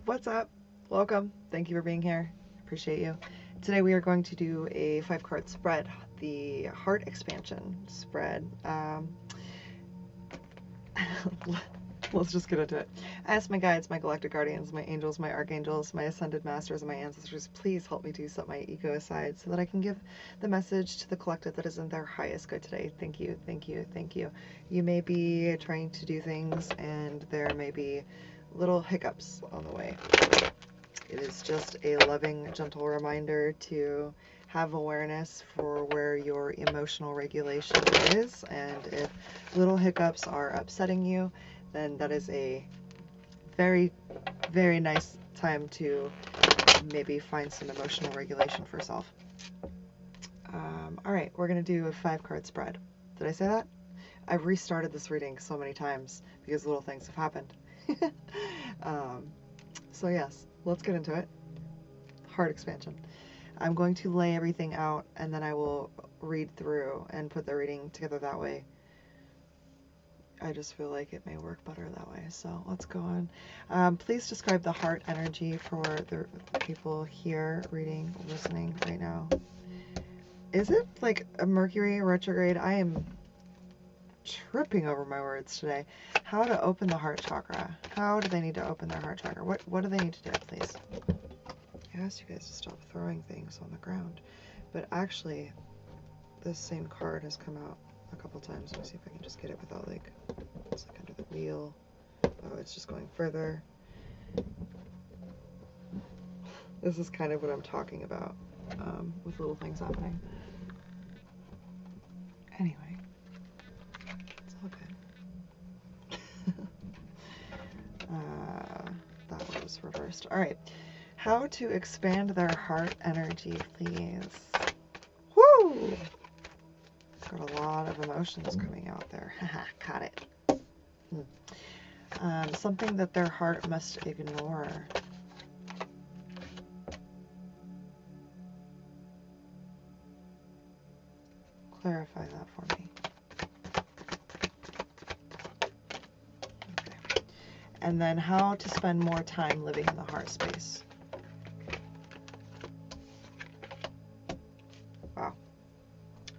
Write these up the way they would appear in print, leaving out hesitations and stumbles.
What's up? Welcome. Thank you for being here. Appreciate you. Today we are going to do a 5-card spread, the heart expansion spread. Let's just get into it. I ask my guides, my galactic guardians, my angels, my archangels, my ascended masters, and my ancestors, please help me to set my ego aside so that I can give the message to the collective that is in their highest good today. Thank you, thank you, thank you. You may be trying to do things and there may be little hiccups on the way. It is just a loving, gentle reminder to have awareness for where your emotional regulation is, and if little hiccups are upsetting you, then that is a very, very nice time to maybe find some emotional regulation for yourself. All right, we're going to do a 5-card spread. Did I say that? I've restarted this reading so many times because little things have happened. So yes, let's get into it. Heart expansion. I'm going to lay everything out and then I will read through and put the reading together that way. I just feel like it may work better that way. So let's go on. Please describe the heart energy for the people here reading, listening right now. Is it like a Mercury retrograde? I am tripping over my words today. How to open the heart chakra. How do they need to open their heart chakra? What do they need to do, please? I asked you guys to stop throwing things on the ground. But actually, this same card has come out a couple times. Let me see if I can just get it without like, it's like under the wheel. Oh, it's just going further. This is kind of what I'm talking about with little things happening. Anyway, it's all good. That was reversed. All right. How to expand their heart energy, please. Woo! Got a lot of emotions coming out there. Haha, caught it. Something that their heart must ignore. Clarify that for me. Okay. And then how to spend more time living in the heart space. Wow.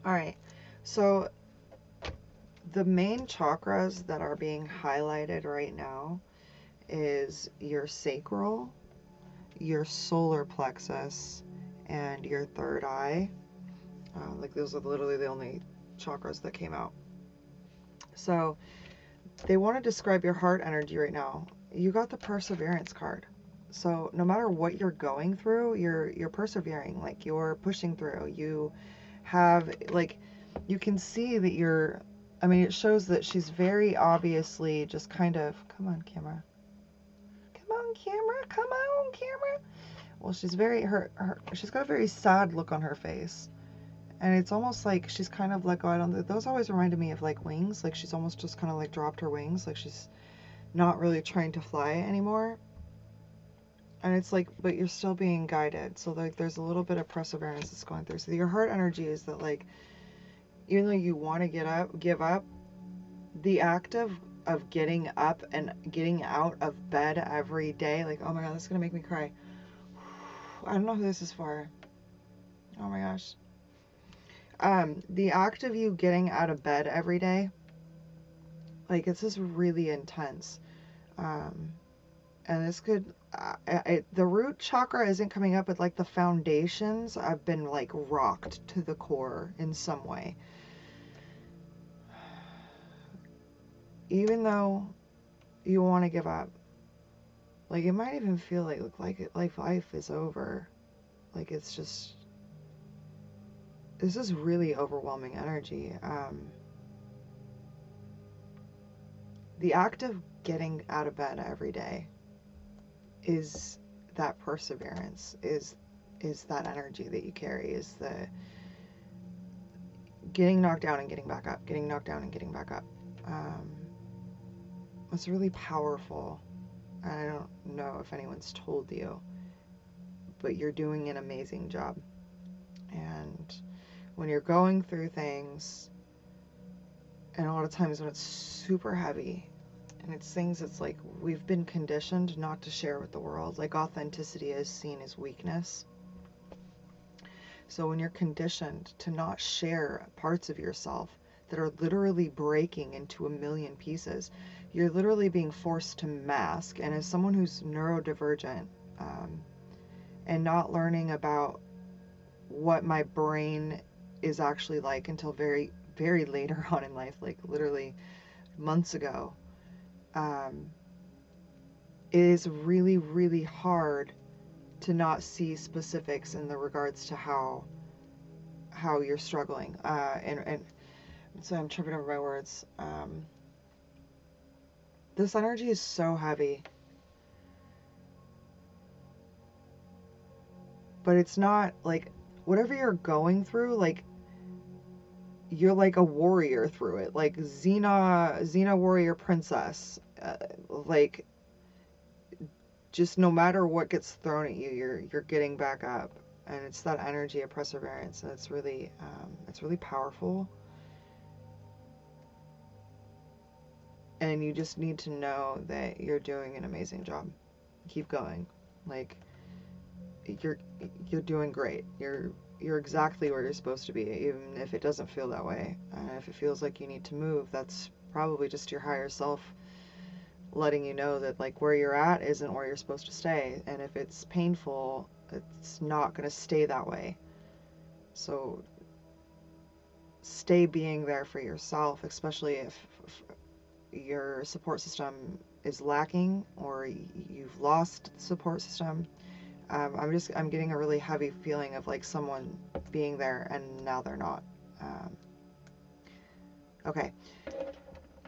All right. So the main chakras that are being highlighted right now is your sacral, your solar plexus, and your third eye. Like those are literally the only chakras that came out. So they want to describe your heart energy right now. You got the perseverance card. So no matter what you're going through, you're persevering, like you're pushing through. You have, like, you can see that you're, I mean, it shows that she's very obviously just kind of, come on camera. Come on camera, come on camera. Well, she's very, she's got a very sad look on her face. And it's almost like she's kind of let go out on the, those always reminded me of like wings. Like she's almost just kind of like dropped her wings. Like she's not really trying to fly anymore. And it's like, but you're still being guided. So like there's a little bit of perseverance that's going through. So your heart energy is that like, even though you want to give up, the act of getting up and getting out of bed every day, like, oh my God, this is going to make me cry. I don't know who this is for. Oh my gosh. The act of you getting out of bed every day, like, this is really intense. And this could, the root chakra isn't coming up, but like the foundations have been like rocked to the core in some way. Even though you want to give up, like it might even feel like life is over. Like it's just, this is really overwhelming energy. The act of getting out of bed every day is that perseverance, is that energy that you carry, is the getting knocked down and getting back up, getting knocked down and getting back up. It's really powerful. And I don't know if anyone's told you, but you're doing an amazing job. And when you're going through things, and a lot of times when it's super heavy And it's things that's like we've been conditioned not to share with the world. Like authenticity is seen as weakness. So when you're conditioned to not share parts of yourself that are literally breaking into a million pieces, you're literally being forced to mask. And as someone who's neurodivergent, and not learning about what my brain is actually like until very, very later on in life, like literally months ago, it is really, really hard to not see specifics in the regards to how you're struggling. And so I'm tripping over my words. This energy is so heavy. But it's not like whatever you're going through, like you're like a warrior through it. Like Xena warrior princess. Like just no matter what gets thrown at you, you're getting back up. And it's that energy of perseverance, and it's really powerful. And you just need to know that you're doing an amazing job. Keep going. Like you're doing great. You're exactly where you're supposed to be, even if it doesn't feel that way. And if it feels like you need to move, that's probably just your higher self letting you know that like where you're at isn't where you're supposed to stay. And if it's painful, it's not going to stay that way. So stay being there for yourself, especially if your support system is lacking or you've lost the support system. I'm getting a really heavy feeling of like someone being there and now they're not. Okay.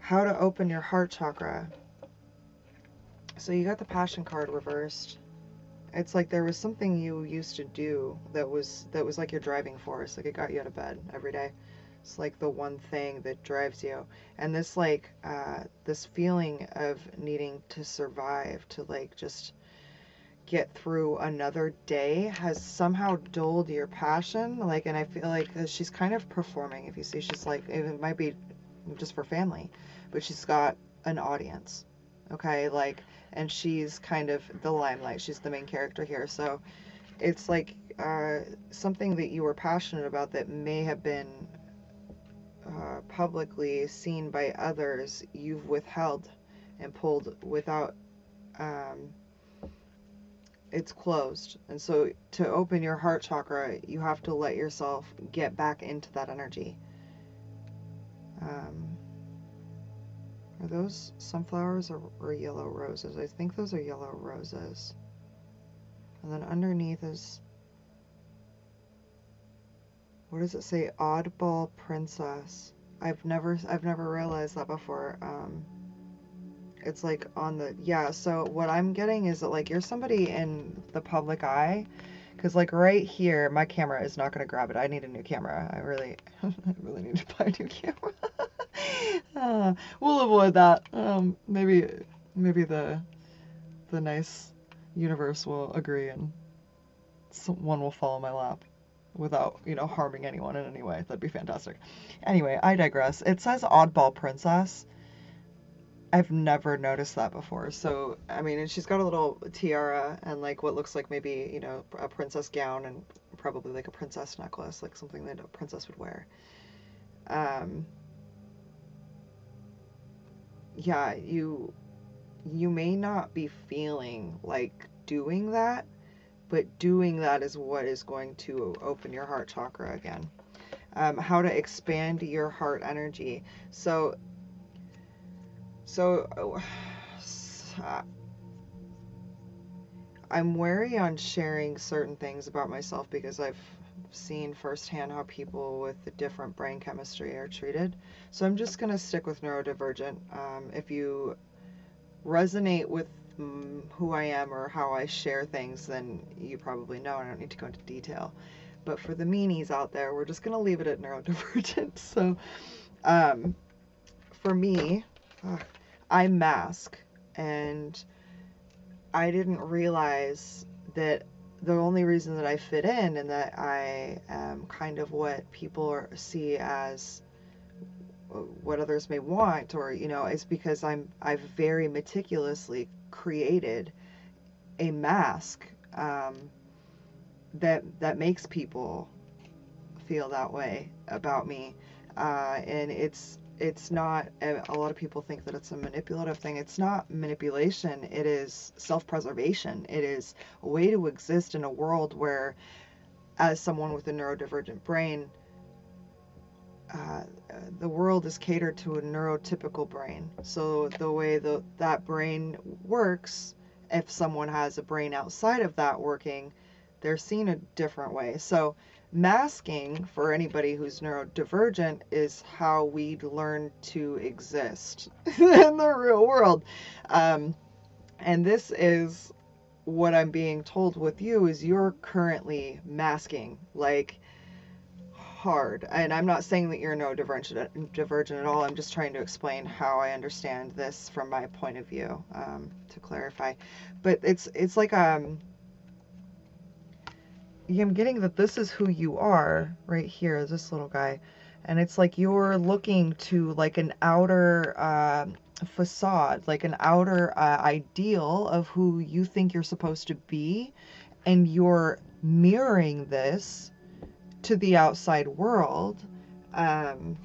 How to open your heart chakra. So you got the Passion card reversed. It's like there was something you used to do that was like your driving force. Like it got you out of bed every day. It's like the one thing that drives you. And this like this feeling of needing to survive, to like just get through another day has somehow dulled your passion. Like, and I feel like she's kind of performing. If you see, she's like, it might be just for family, but she's got an audience. Okay, like, and she's kind of the limelight. She's the main character here. So it's like something that you were passionate about that may have been publicly seen by others, you've withheld and pulled without it's closed. And so to open your heart chakra, you have to let yourself get back into that energy. Are those sunflowers or yellow roses? I think those are yellow roses. And then underneath is, what does it say? Oddball princess. I've never realized that before. It's like on the, yeah, so what I'm getting is that like you're somebody in the public eye, because like right here my camera is not going to grab it. I need a new camera. I really need to buy a new camera. We'll avoid that. Maybe the nice universe will agree and one will fall in my lap without, harming anyone in any way. That'd be fantastic. Anyway, I digress. It says oddball princess. I've never noticed that before. So, I mean, and she's got a little tiara and like what looks like maybe, a princess gown and probably like a princess necklace, like something that a princess would wear. Yeah, you may not be feeling like doing that, but doing that is what is going to open your heart chakra again. How to expand your heart energy. So I'm wary on sharing certain things about myself because I've seen firsthand how people with the different brain chemistry are treated. So I'm just going to stick with neurodivergent. If you resonate with who I am or how I share things, then you probably know. I don't need to go into detail. But for the meanies out there, we're just going to leave it at neurodivergent. So for me, I mask, and I didn't realize that the only reason that I fit in and that I am kind of what people see as what others may want, or, you know, it's because I've very meticulously created a mask that makes people feel that way about me. And it's not, a lot of people think that it's a manipulative thing. It's not manipulation. It is self-preservation. It is a way to exist in a world where, as someone with a neurodivergent brain, the world is catered to a neurotypical brain. So the way that brain works, if someone has a brain outside of that working, they're seen a different way. So masking, for anybody who's neurodivergent, is how we learn to exist in the real world. And this is what I'm being told with you, is you're currently masking, like, hard. And I'm not saying that you're neurodivergent at all. I'm just trying to explain how I understand this from my point of view, to clarify. But it's like, I'm getting that this is who you are right here, this little guy. And it's like you're looking to, like, an outer facade, like an outer ideal of who you think you're supposed to be. And you're mirroring this to the outside world. And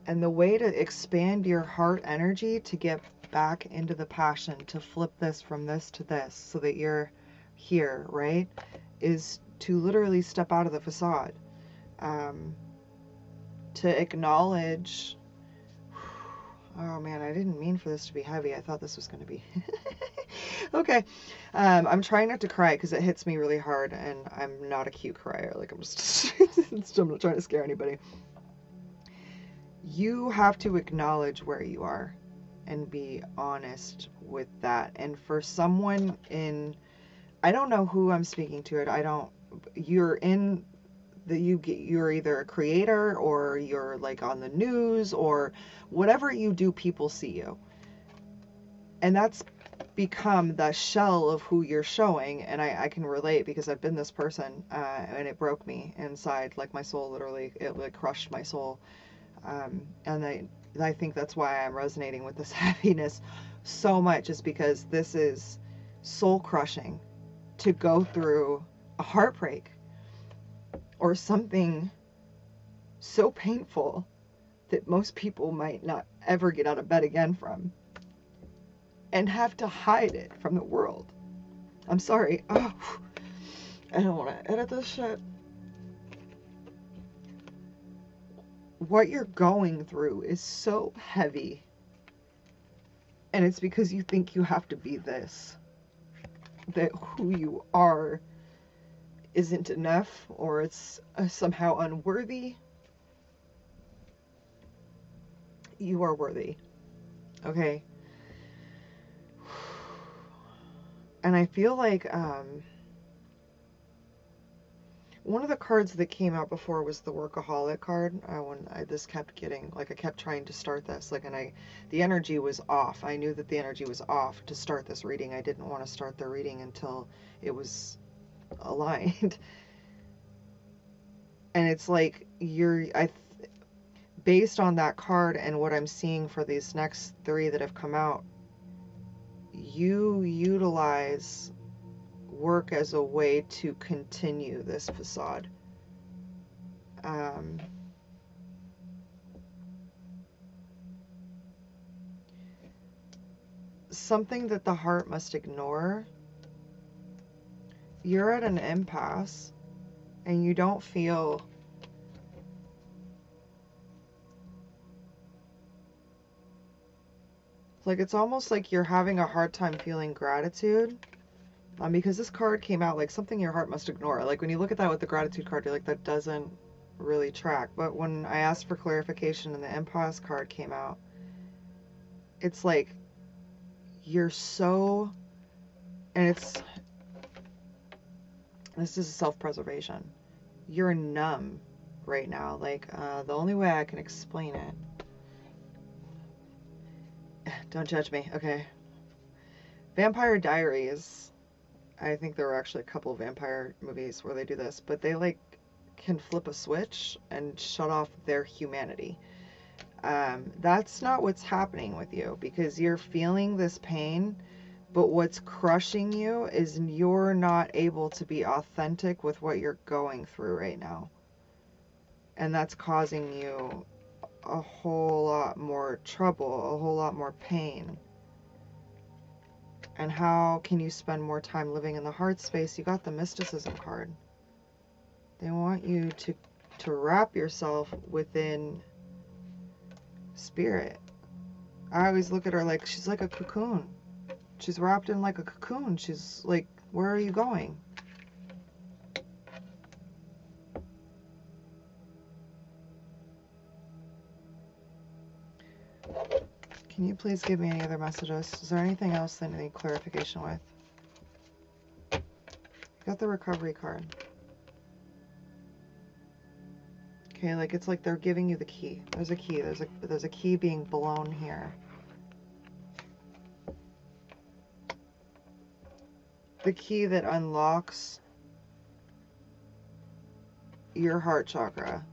the way to expand your heart energy to get back into the passion, to flip this from this to this so that you're here, right, is to literally step out of the facade, to acknowledge, oh man, I didn't mean for this to be heavy. I thought this was going to be okay. I'm trying not to cry because it hits me really hard, and I'm not a cute crier. Like, I'm just I'm not trying to scare anybody. You have to acknowledge where you are and be honest with that. And for someone in, I don't know who I'm speaking to. You're in you're either a creator, or you're like on the news, or whatever you do, people see you. And that's become the shell of who you're showing. And I can relate because I've been this person, and it broke me inside. Like, my soul literally, it like crushed my soul. And I think that's why I'm resonating with this happiness so much, is because this is soul crushing to go through a heartbreak or something so painful that most people might not ever get out of bed again from, and have to hide it from the world. I'm sorry. Oh, I don't want to edit this shit. What you're going through is so heavy, and it's because you think you have to be this, that who you are isn't enough, or it's somehow unworthy. You are worthy, okay? And I feel like one of the cards that came out before was the workaholic card. This kept getting, like, I kept trying to start this, like, and the energy was off. I knew that the energy was off to start this reading. I didn't want to start the reading until it was aligned. And it's like based on that card and what I'm seeing for these next 3 that have come out, you utilize work as a way to continue this facade. Something that the heart must ignore. You're at an impasse, and you don't feel like, it's almost like you're having a hard time feeling gratitude. Because this card came out like something your heart must ignore. Like, when you look at that with the gratitude card, you're like, that doesn't really track. But when I asked for clarification and the impasse card came out, it's like you're so, and this is self-preservation. You're numb right now. Like, the only way I can explain it, don't judge me, okay? Vampire Diaries, I think there were actually a couple of vampire movies where they do this, but they, like, can flip a switch and shut off their humanity. That's not what's happening with you, because you're feeling this pain, but what's crushing you is you're not able to be authentic with what you're going through right now. And that's causing you a whole lot more trouble, a whole lot more pain. And how can you spend more time living in the heart space? You got the mysticism card. They want you to wrap yourself within spirit. I always look at her like she's like a cocoon. She's wrapped in like a cocoon. She's like, where are you going? Can you please give me any other messages? Is there anything else that I need clarification with? You got the recovery card. Okay, like it's like they're giving you the key. There's a key. There's a key being blown here. The key that unlocks your heart chakra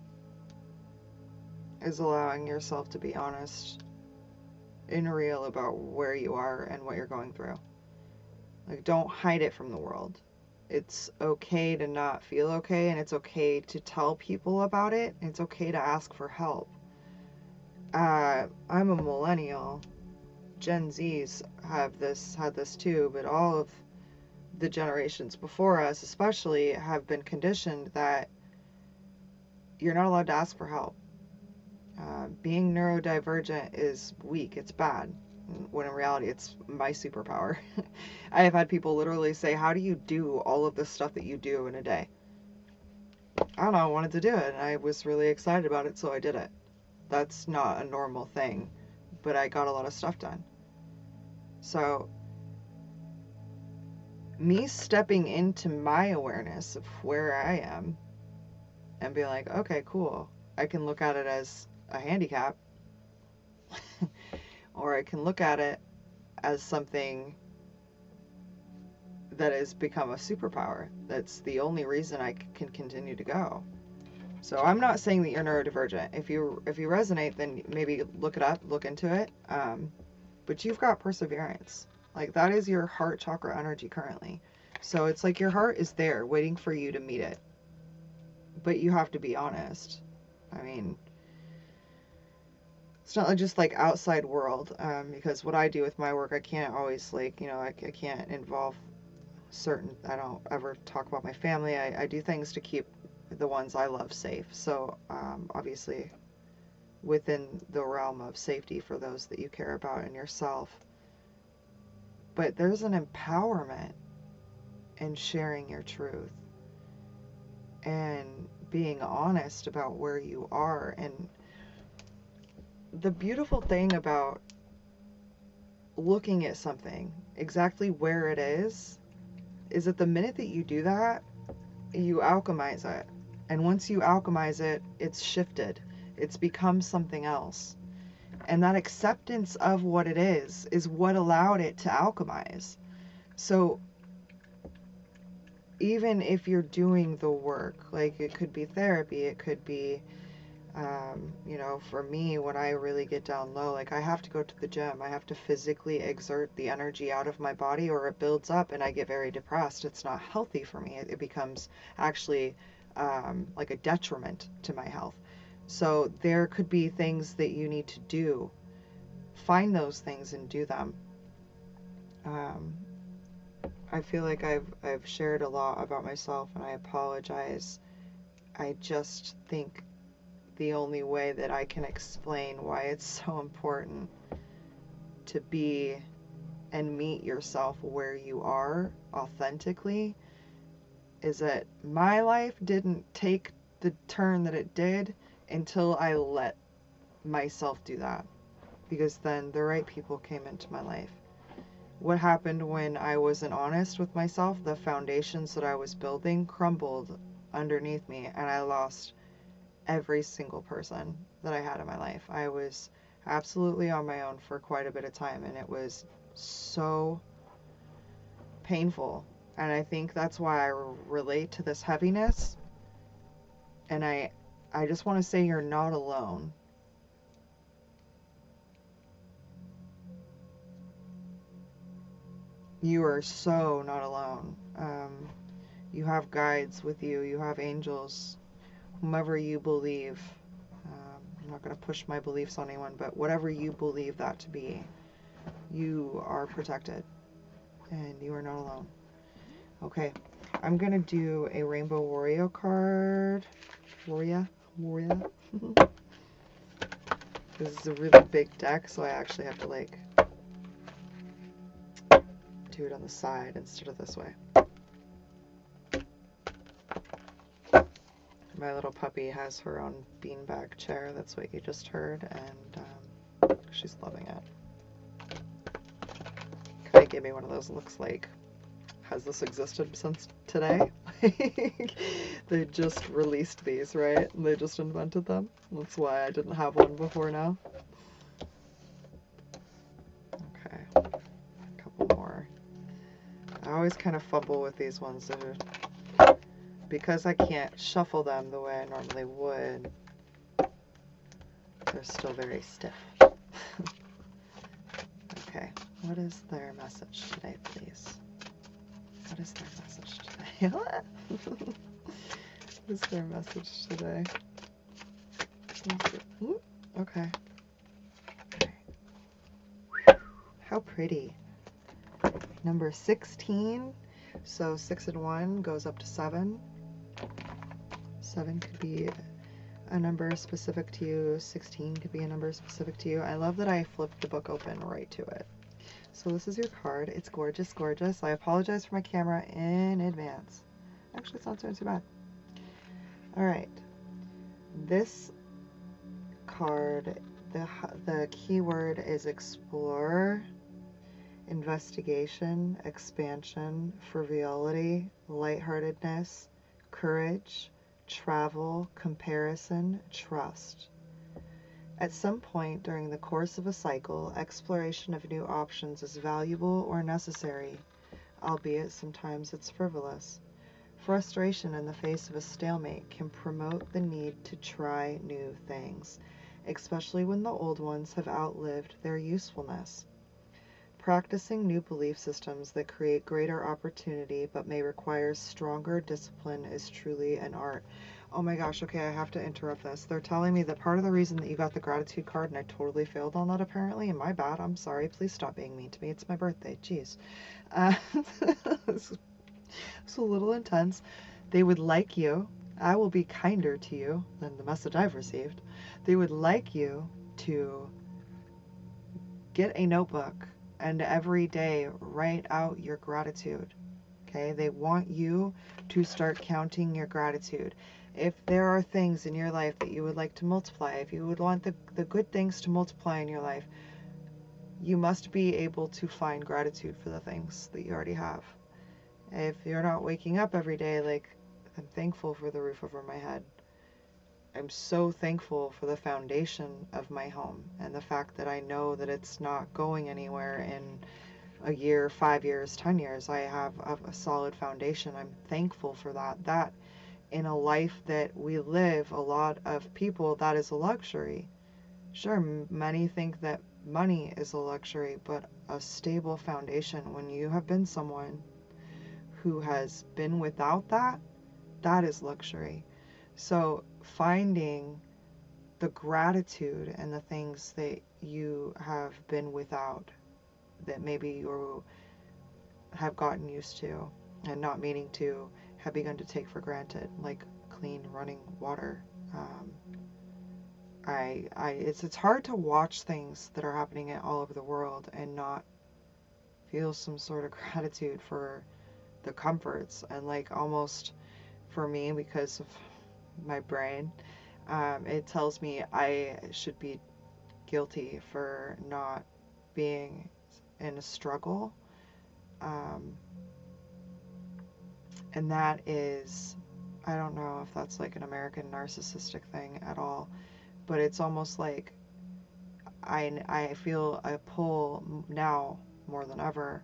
is allowing yourself to be honest and real about where you are and what you're going through. Like, don't hide it from the world. It's okay to not feel okay, and it's okay to tell people about it. It's okay to ask for help. I'm a millennial. Gen Zs had this too, but all of the generations before us especially have been conditioned that you're not allowed to ask for help. Being neurodivergent is weak, it's bad, when in reality it's my superpower. I have had people literally say, how do you do all of this stuff that you do in a day? I don't know, I wanted to do it, and I was really excited about it, so I did it. That's not a normal thing, but I got a lot of stuff done. So me stepping into my awareness of where I am and be like, okay, cool, I can look at it as a handicap, or I can look at it as something that has become a superpower. That's the only reason I can continue to go. So I'm not saying that you're neurodivergent. If you resonate, then maybe look it up, look into it. But you've got perseverance. Like, that is your heart chakra energy currently. So it's like your heart is there waiting for you to meet it. But you have to be honest. I mean, it's not just like outside world, because what I do with my work, I can't always, like, you know, I can't involve certain, I don't ever talk about my family. I do things to keep the ones I love safe. So obviously within the realm of safety for those that you care about and yourself. But there's an empowerment in sharing your truth and being honest about where you are. And the beautiful thing about looking at something exactly where it is that the minute that you do that, you alchemize it. And once you alchemize it, it's shifted. It's become something else. And that acceptance of what it is what allowed it to alchemize. So even if you're doing the work, like it could be therapy, it could be, you know, for me, when I really get down low, like I have to go to the gym. I have to physically exert the energy out of my body, or it builds up and I get very depressed. It's not healthy for me. It becomes actually like a detriment to my health. So there could be things that you need to do. Find those things and do them. I feel like I've shared a lot about myself, and I apologize. I just think the only way that I can explain why it's so important to be and meet yourself where you are authentically is that my life didn't take the turn that it did until I let myself do that, because then the right people came into my life. What happened when I wasn't honest with myself? The foundations that I was building crumbled underneath me, and I lost every single person that I had in my life. I was absolutely on my own for quite a bit of time, and it was so painful. And I think that's why I relate to this heaviness. And I just want to say you're not alone. You are so not alone. You have guides with you. You have angels, whomever you believe. I'm not going to push my beliefs on anyone, but whatever you believe that to be, you are protected and you are not alone. Okay, I'm going to do a Rainbow Warrior card. Warrior. This is a really big deck, so I actually have to like do it on the side instead of this way. My little puppy has her own beanbag chair. That's what you just heard, and she's loving it. Kai gave me one of those. Looks like, has this existed since today? They just released these, right? They just invented them. That's why I didn't have one before now. Okay, a couple more. I always kind of fumble with these ones. Because I can't shuffle them the way I normally would, they're still very stiff. Okay, what is their message today, please? What is their message today? What is their message today? Okay. How pretty. Number 16. So 6 and 1 goes up to 7. 7 could be a number specific to you. 16 could be a number specific to you. I love that I flipped the book open right to it. So this is your card. It's gorgeous, gorgeous. I apologize for my camera in advance. Actually, it's not doing too bad. All right. This card, the keyword is explore, investigation, expansion, frivolity, lightheartedness, courage, travel, comparison, trust. At some point during the course of a cycle, exploration of new options is valuable or necessary, albeit sometimes it's frivolous. Frustration in the face of a stalemate can promote the need to try new things, especially when the old ones have outlived their usefulness. Practicing new belief systems that create greater opportunity but may require stronger discipline is truly an art. Oh my gosh, okay, I have to interrupt this. They're telling me that part of the reason that you got the gratitude card, and I totally failed on that apparently, and my bad, I'm sorry, please stop being mean to me. It's my birthday, jeez. It's a little intense. They would like you, I will be kinder to you than the message I've received. They would like you to get a notebook and every day write out your gratitude. Okay, they want you to start counting your gratitude. If there are things in your life that you would like to multiply, if you would want the good things to multiply in your life, you must be able to find gratitude for the things that you already have. If you're not waking up every day, like, I'm thankful for the roof over my head. I'm so thankful for the foundation of my home and the fact that I know that it's not going anywhere in a year, 5 years, 10 years. I have a solid foundation. I'm thankful for that. That in a life that we live, a lot of people, that is a luxury. Sure, many think that money is a luxury, but a stable foundation, when you have been someone who has been without that, that is luxury. So finding the gratitude and the things that you have been without, that maybe you have gotten used to and not meaning to, have begun to take for granted, like clean running water. It's hard to watch things that are happening all over the world and not feel some sort of gratitude for the comforts, and like almost for me, because of my brain, it tells me I should be guilty for not being in a struggle. And that is, I don't know if that's like an American narcissistic thing at all, but it's almost like I feel a pull now more than ever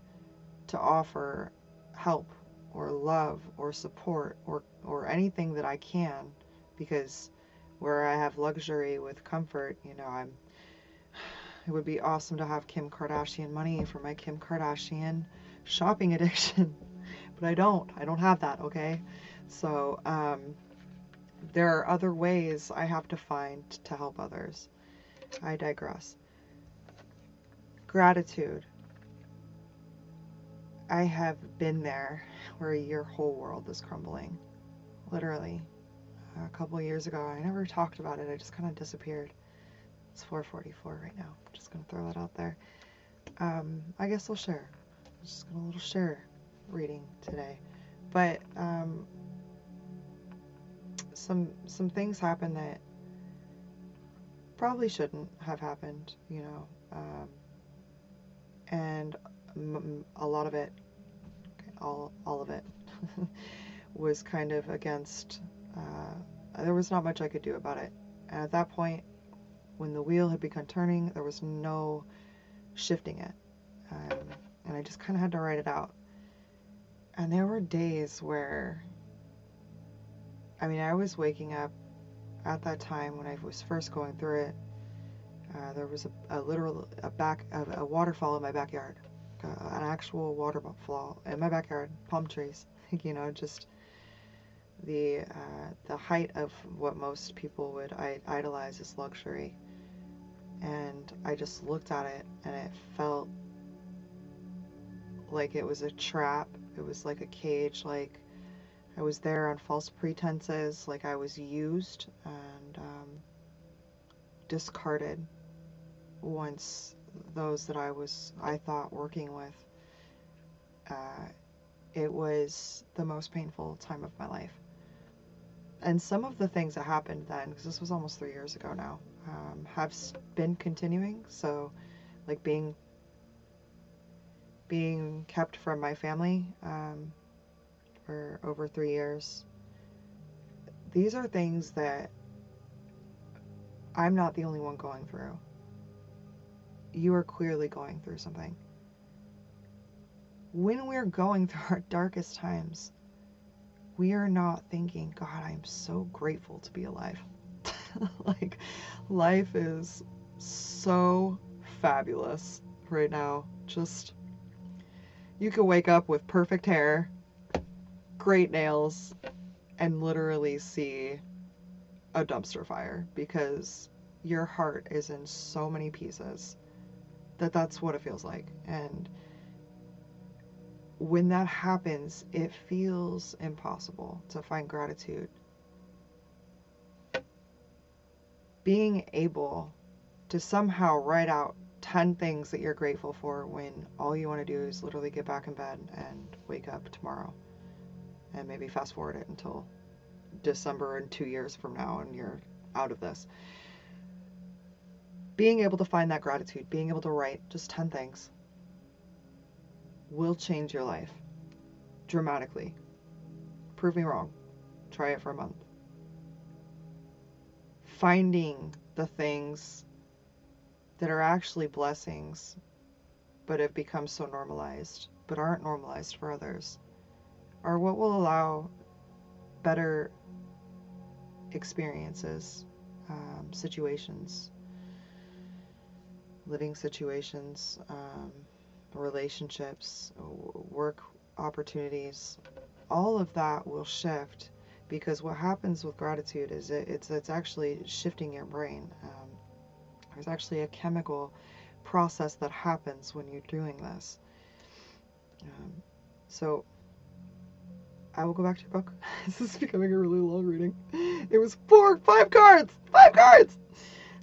to offer help or love or support or anything that I can, because where I have luxury with comfort, you know, it would be awesome to have Kim Kardashian money for my Kim Kardashian shopping addiction, but I don't have that, okay? So there are other ways I have to find to help others. I digress. Gratitude. I have been there where your whole world is crumbling, literally. A couple years ago, I never talked about it, I just kind of disappeared. It's 4:44 right now, I'm just going to throw that out there. I guess I'll share. I'm just going to a little share reading today. But some things happened that probably shouldn't have happened, you know, and a lot of it, all of it, was kind of against. There was not much I could do about it, and at that point, when the wheel had begun turning, there was no shifting it, and I just kind of had to write it out. And there were days where, I mean, I was waking up at that time when I was first going through it. There was a waterfall in my backyard, an actual waterfall in my backyard, palm trees, you know, just the height of what most people would idolize as luxury. And I just looked at it, and it felt like it was a trap. It was like a cage, like I was there on false pretenses, like I was used and discarded once those that I thought working with. It was the most painful time of my life. And some of the things that happened then, because this was almost 3 years ago now, have been continuing. So, like being kept from my family for over 3 years. These are things that I'm not the only one going through. You are clearly going through something. When we're going through our darkest times, we are not thinking, God, I'm so grateful to be alive. Like, life is so fabulous right now. Just, you could wake up with perfect hair, great nails, and literally see a dumpster fire because your heart is in so many pieces that's what it feels like. And when that happens, it feels impossible to find gratitude. Being able to somehow write out 10 things that you're grateful for when all you want to do is literally get back in bed and wake up tomorrow, and maybe fast forward it until December and 2 years from now and you're out of this. Being able to find that gratitude, being able to write just 10 things will change your life dramatically. Prove me wrong. Try it for a month. Finding the things that are actually blessings but have become so normalized but aren't normalized for others are what will allow better experiences, situations, living situations, relationships, work opportunities. All of that will shift because what happens with gratitude is it's actually shifting your brain. There's actually a chemical process that happens when you're doing this. So I will go back to your book. This is becoming a really long reading. It was 5 cards! 5 cards!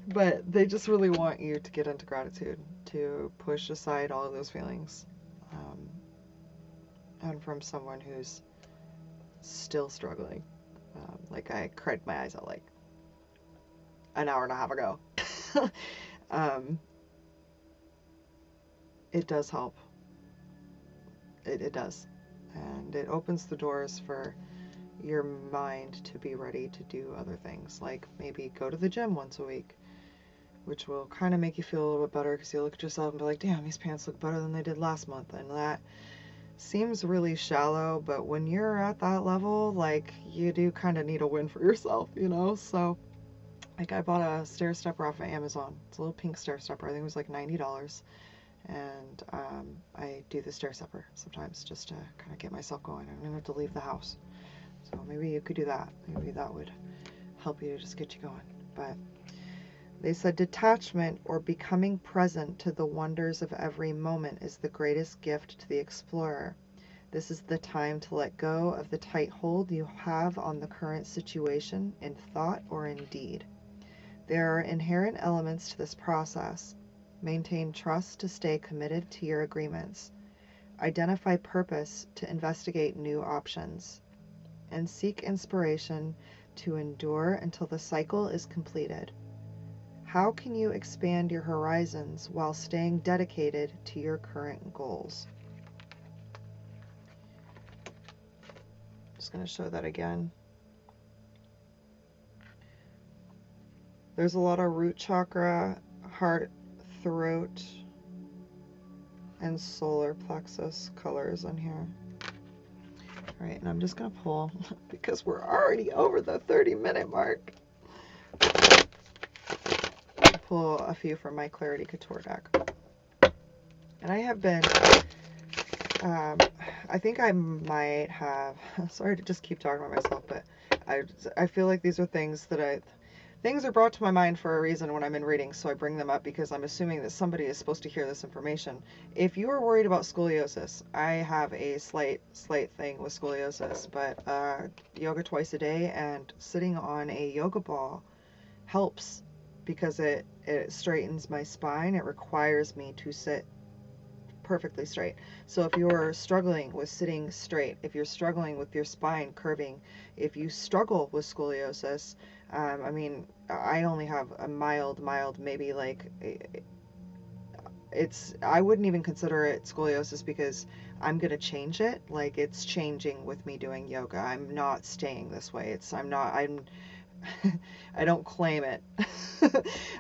But they just really want you to get into gratitude, to push aside all of those feelings. And from someone who's still struggling. Like I cried my eyes out like an hour and a half ago. It does help. It does. And it opens the doors for your mind to be ready to do other things, like maybe go to the gym once a week, which will kind of make you feel a little bit better because you look at yourself and be like, damn, these pants look better than they did last month. And that seems really shallow, but when you're at that level, like, you do kind of need a win for yourself, you know? So, like, I bought a stair stepper off of Amazon. It's a little pink stair stepper. I think it was like $90. And I do the stair stepper sometimes just to kind of get myself going. I don't even have to leave the house. So maybe you could do that. Maybe that would help you to just get you going. But they said detachment, or becoming present to the wonders of every moment, is the greatest gift to the explorer. This is the time to let go of the tight hold you have on the current situation in thought or in deed. There are inherent elements to this process. Maintain trust to stay committed to your agreements. Identify purpose to investigate new options. And seek inspiration to endure until the cycle is completed. How can you expand your horizons while staying dedicated to your current goals? Just going to show that again. There's a lot of root chakra, heart, throat, and solar plexus colors on here. All right, and I'm just going to pull because we're already over the 30-minute mark. Pull a few from my Clarity Couture deck. And I have been, I think I might have, sorry to just keep talking about myself, but I feel like these are things that things are brought to my mind for a reason when I'm in readings, so I bring them up because I'm assuming that somebody is supposed to hear this information. If you are worried about scoliosis, I have a slight thing with scoliosis, but yoga twice a day and sitting on a yoga ball helps because it straightens my spine. It requires me to sit perfectly straight. So if you're struggling with sitting straight, if you're struggling with your spine curving, if you struggle with scoliosis, I mean, I only have a mild, maybe like I wouldn't even consider it scoliosis because I'm going to change it. Like, it's changing with me doing yoga. I'm not staying this way. I don't claim it.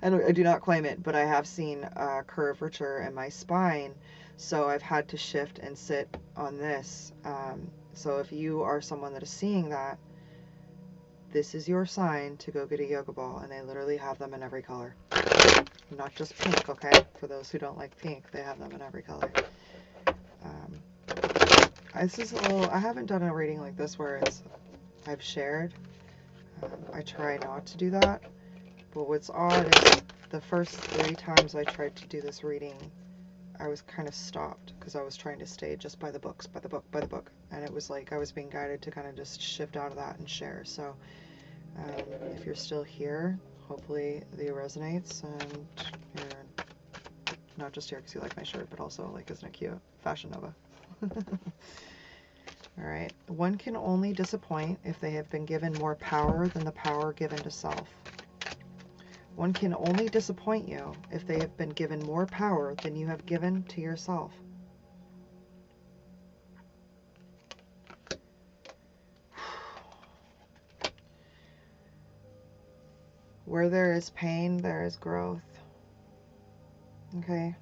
I do not claim it, but I have seen curvature in my spine, so I've had to shift and sit on this. So if you are someone that is seeing that, this is your sign to go get a yoga ball, and they literally have them in every color. Not just pink, okay? For those who don't like pink, they have them in every color. I haven't done a reading like this where I've shared. I try not to do that, but what's odd is the first 3 times I tried to do this reading, I was kind of stopped because I was trying to stay just by the books, by the book, and it was like I was being guided to kind of just shift out of that and share. So if you're still here, hopefully the resonates, and you're not just here because you like my shirt, but also, like, isn't it cute? Fashion Nova. All right. One can only disappoint if they have been given more power than the power given to self. One can only disappoint you if they have been given more power than you have given to yourself. Where there is pain, there is growth. Okay.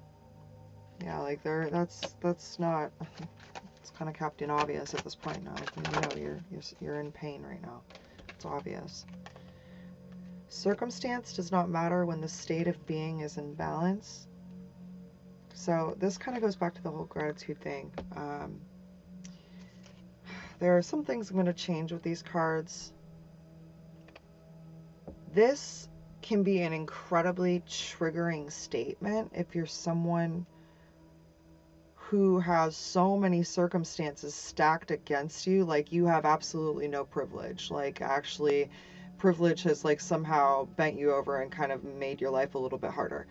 Yeah, like that's not. It's kind of Captain Obvious at this point now. You know you're in pain right now. It's obvious. Circumstance does not matter when the state of being is in balance. So this kind of goes back to the whole gratitude thing. There are some things I'm going to change with these cards. This can be an incredibly triggering statement if you're someone who has so many circumstances stacked against you, like you have absolutely no privilege. Like, actually, privilege has like somehow bent you over and kind of made your life a little bit harder.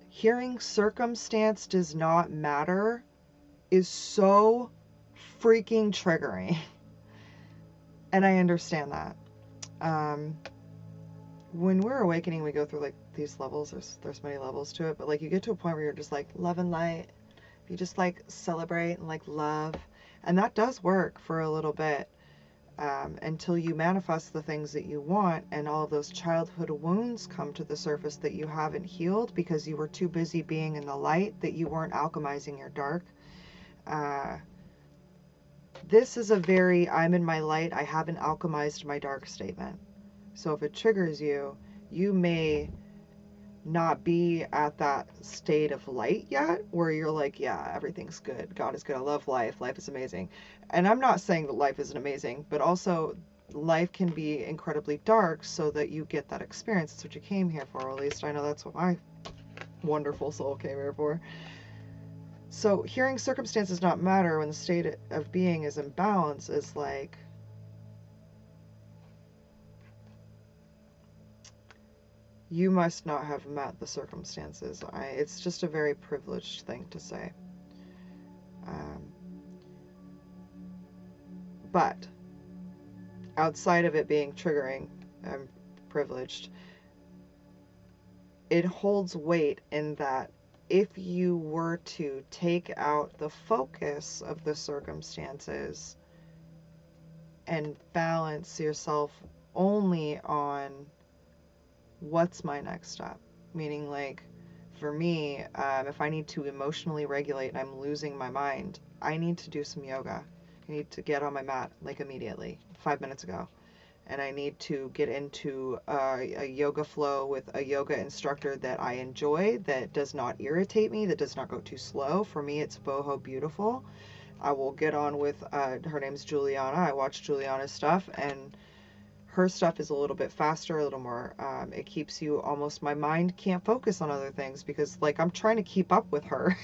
Hearing circumstance does not matter is so freaking triggering. And I understand that. When we're awakening, we go through like these levels. There's many levels to it, but like you get to a point where you're just like love and light. You just like celebrate and like love, and that does work for a little bit until you manifest the things that you want, and all of those childhood wounds come to the surface that you haven't healed because you were too busy being in the light, that you weren't alchemizing your dark. This is a very I'm in my light, I haven't alchemized my dark statement. So if it triggers you, you may not be at that state of light yet where you're like, yeah, everything's good. God is good. I love life. Life is amazing. And I'm not saying that life isn't amazing, but also life can be incredibly dark so that you get that experience. That's what you came here for. Or at least I know that's what my wonderful soul came here for. So hearing circumstances not matter when the state of being is in balance is like, you must not have met the circumstances. It's just a very privileged thing to say. But outside of it being triggering and privileged, it holds weight in that if you were to take out the focus of the circumstances and balance yourself only on what's my next step, meaning like for me, if I need to emotionally regulate and I'm losing my mind, I need to do some yoga. I need to get on my mat like immediately, 5 minutes ago. And I need to get into a yoga flow with a yoga instructor that I enjoy, that does not irritate me, that does not go too slow. For me, it's boho beautiful. I will get on with, her name's Juliana. I watch Juliana's stuff, and her stuff is a little bit faster, a little more, it keeps you almost, my mind can't focus on other things because like I'm trying to keep up with her.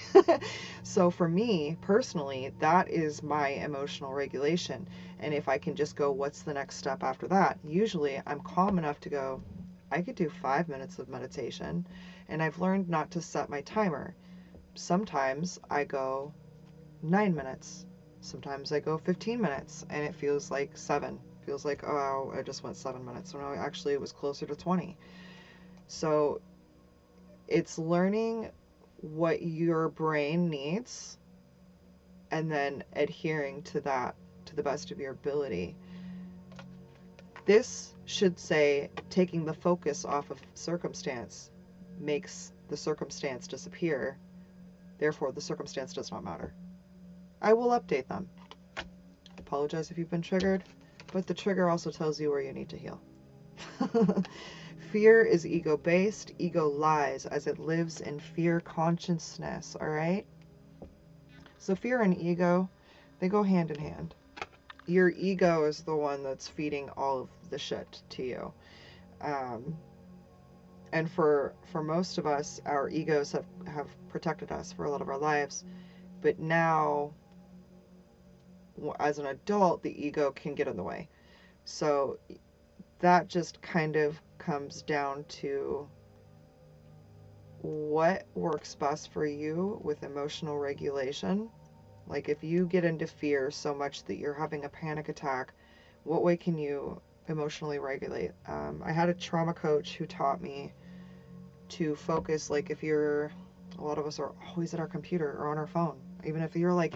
So for me personally, that is my emotional regulation. And if I can just go, what's the next step after that? Usually I'm calm enough to go, I could do 5 minutes of meditation, and I've learned not to set my timer. Sometimes I go 9 minutes. Sometimes I go 15 minutes and it feels like 7. Feels like, oh, I just went 7 minutes. So no, actually it was closer to 20. So it's learning what your brain needs and then adhering to that to the best of your ability. This should say taking the focus off of circumstance makes the circumstance disappear. Therefore, the circumstance does not matter. I will update them. Apologize if you've been triggered. But the trigger also tells you where you need to heal. Fear is ego-based. Ego lies as it lives in fear consciousness, all right? So fear and ego, they go hand in hand. Your ego is the one that's feeding all of the shit to you. And for most of us, our egos have protected us for a lot of our lives. But now, as an adult, the ego can get in the way. So that just kind of comes down to what works best for you with emotional regulation. Like if you get into fear so much that you're having a panic attack, what way can you emotionally regulate? I had a trauma coach who taught me to focus, like if you're, a lot of us are always at our computer or on our phone. Even if you're like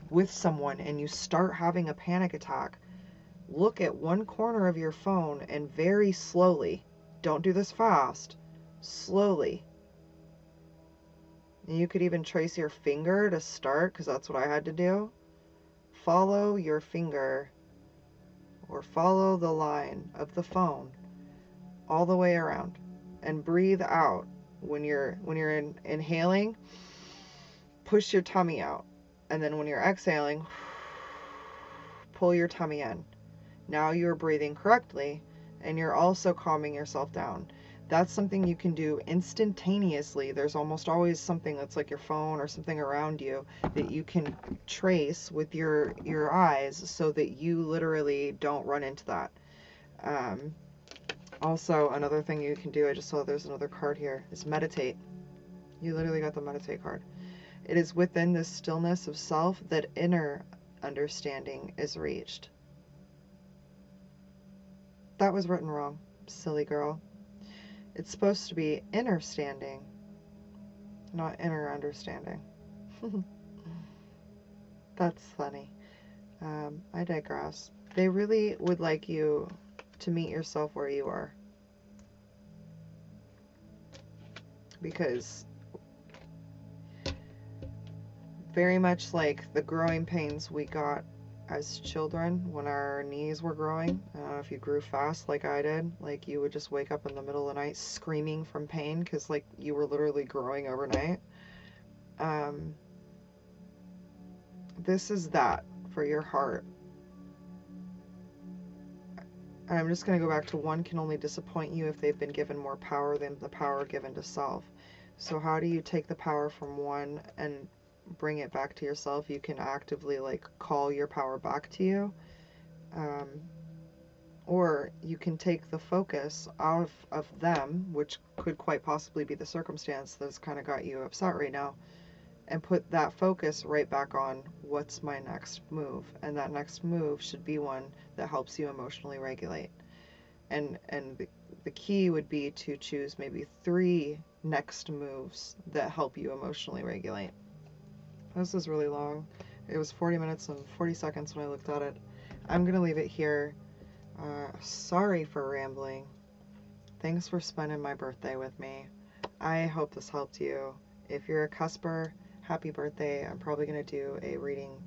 with someone and you start having a panic attack, look at one corner of your phone and very slowly, don't do this fast, slowly. And you could even trace your finger to start, because that's what I had to do. Follow your finger or follow the line of the phone all the way around and breathe out. When you're inhaling, push your tummy out. And then when you're exhaling, pull your tummy in. Now you're breathing correctly and you're also calming yourself down. That's something you can do instantaneously. There's almost always something that's like your phone or something around you that you can trace with your eyes so that you literally don't run into that. Also, another thing you can do, I just saw there's another card here, is meditate. You literally got the meditate card. It is within this stillness of self that inner understanding is reached. That was written wrong, silly girl. It's supposed to be inner standing, not inner understanding. That's funny. I digress. They really would like you to meet yourself where you are. Because very much like the growing pains we got as children, when our knees were growing, I don't know if you grew fast like I did, like you would just wake up in the middle of the night screaming from pain because like you were literally growing overnight. This is that for your heart. And I'm just going to go back to one can only disappoint you if they've been given more power than the power given to self. So how do you take the power from one and bring it back to yourself? You can actively like call your power back to you. Or you can take the focus off of them, which could quite possibly be the circumstance that's kind of got you upset right now, and put that focus right back on what's my next move. And that next move should be one that helps you emotionally regulate. And the key would be to choose maybe 3 next moves that help you emotionally regulate. This is really long. It was 40 minutes and 40 seconds when I looked at it. I'm going to leave it here. Sorry for rambling. Thanks for spending my birthday with me. I hope this helped you. If you're a cusper, happy birthday. I'm probably going to do a reading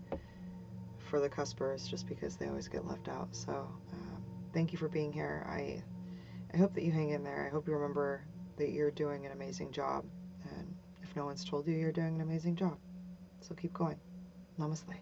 for the cuspers just because they always get left out. So thank you for being here. I hope that you hang in there. I hope you remember that you're doing an amazing job. And if no one's told you, you're doing an amazing job. So keep going. Namaste.